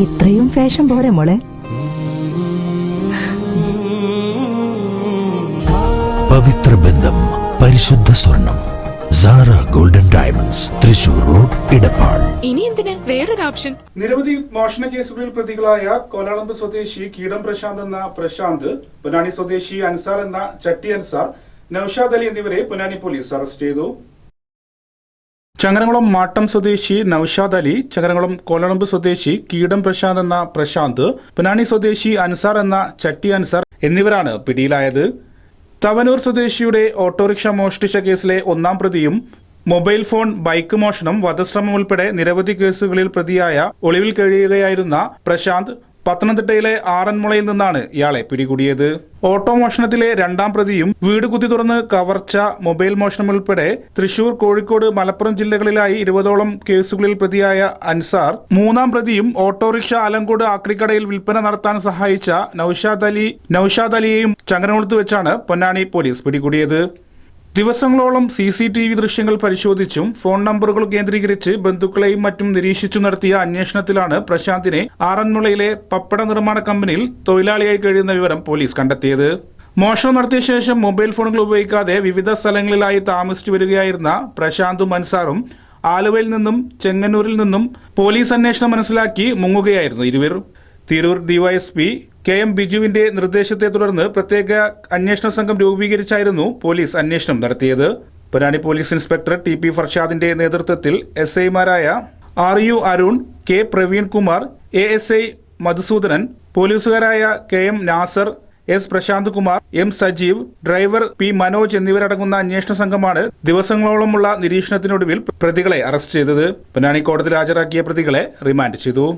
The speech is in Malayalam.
ഇത്രയും ഫാഷൻ പോരെ മോളെ? പവിത്ര ബന്ധം, പരിശുദ്ധ സ്വർണം. Sara Golden Diamonds, Thrissur road, Edappal. ഇനി എന്തിന് വേറൊരു ഓപ്ഷൻ? നിരവധി മോഷണ കേസുകളിൽ പ്രതികളായ കോലാളമ്പ് സ്വദേശി കീടം പ്രശാന്ത് എന്ന പ്രശാന്ത്, പൊന്നാനി സ്വദേശി അൻസാർ എന്ന ചട്ടി അൻസാർ, നൌഷാദ് അലി എന്നിവരെ പൊന്നാനി പോലീസ് അറസ്റ്റ് ചെയ്തു. ചങ്ങരംകുളം മാട്ടം സ്വദേശി നൌഷാദ് അലി, ചങ്ങരംകുളം കോലാളമ്പ് സ്വദേശി കീടം പ്രശാന്ത് എന്ന പ്രശാന്ത്, പൊന്നാനി സ്വദേശി അൻസാർ എന്ന ചട്ടി അൻസാർ എന്നിവരാണ് പിടിയിലായത്. തവനൂർ സ്വദേശിയുടെ ഓട്ടോറിക്ഷ മോഷ്ടിച്ച കേസിലെ ഒന്നാം പ്രതിയും മൊബൈൽ ഫോൺ, ബൈക്ക് മോഷണം, വധശ്രമം ഉൾപ്പെടെ നിരവധി കേസുകളിൽ പ്രതിയായ ഒളിവിൽ കഴിയുകയായിരുന്ന പ്രശാന്ത് പത്തനംതിട്ടയിലെ ആറന്മുളയിൽ നിന്നാണ് ഇയാളെ പിടികൂടിയത്. ഓട്ടോ മോഷണത്തിലെ രണ്ടാം പ്രതിയും വീട് കുത്തി തുറന്ന് കവർച്ച, മൊബൈൽ മോഷണം ഉൾപ്പെടെ തൃശൂർ, കോഴിക്കോട്, മലപ്പുറം ജില്ലകളിലായി 20ഓളം കേസുകളിൽ പ്രതിയായ അൻസാർ, മൂന്നാം പ്രതിയും ഓട്ടോറിക്ഷ ആലങ്കോട് ആക്രിക്കടയിൽ വിൽപ്പന നടത്താൻ സഹായിച്ച നൌഷാദ് അലിയെയും ചങ്ങരംകുളത്ത് വെച്ചാണ് പൊന്നാനി പോലീസ് പിടികൂടിയത്. ദിവസങ്ങളോളം CCTV ദൃശ്യങ്ങൾ പരിശോധിച്ചും ഫോൺ നമ്പറുകൾ കേന്ദ്രീകരിച്ച് ബന്ധുക്കളെയും മറ്റും നിരീക്ഷിച്ചു നടത്തിയ അന്വേഷണത്തിലാണ് പ്രശാന്തിനെ ആറന്മുളയിലെ പപ്പട നിർമ്മാണ കമ്പനിയിൽ തൊഴിലാളിയായി കഴിയുന്ന വിവരം പോലീസ് കണ്ടെത്തിയത്. മോഷണം നടത്തിയ ശേഷം മൊബൈൽ ഫോണുകൾ ഉപയോഗിക്കാതെ വിവിധ സ്ഥലങ്ങളിലായി താമസിച്ചു വരികയായിരുന്ന പ്രശാന്തും അൻസാറും ആലുവയിൽ നിന്നും ചെങ്ങന്നൂരിൽ നിന്നും പോലീസ് അന്വേഷണം മനസ്സിലാക്കി മുങ്ങുകയായിരുന്നു ഇരുവർ. തിരൂർ DYSP KM ബിജുവിന്റെ നിർദ്ദേശത്തെ തുടർന്ന് പ്രത്യേക അന്വേഷണ സംഘം രൂപീകരിച്ചായിരുന്നു പോലീസ് അന്വേഷണം നടത്തിയത്. പൊന്നാനി പോലീസ് ഇൻസ്പെക്ടർ TP ഫർഷാദിന്റെ നേതൃത്വത്തിൽ SIമാരായ RU Arun, K Praveenkumar, ASI Madhusoodanan, പോലീസുകാരായ KM Nasar, S Prashanth Kumar, M Sajeev, driver P Manoj എന്നിവരടങ്ങുന്ന അന്വേഷണ സംഘമാണ് ദിവസങ്ങളോളമുള്ള നിരീക്ഷണത്തിനൊടുവിൽ പ്രതികളെ അറസ്റ്റ് ചെയ്തത്. പൊന്നാനി കോടതിയിൽ ഹാജരാക്കിയ പ്രതികളെ റിമാൻഡ് ചെയ്തു.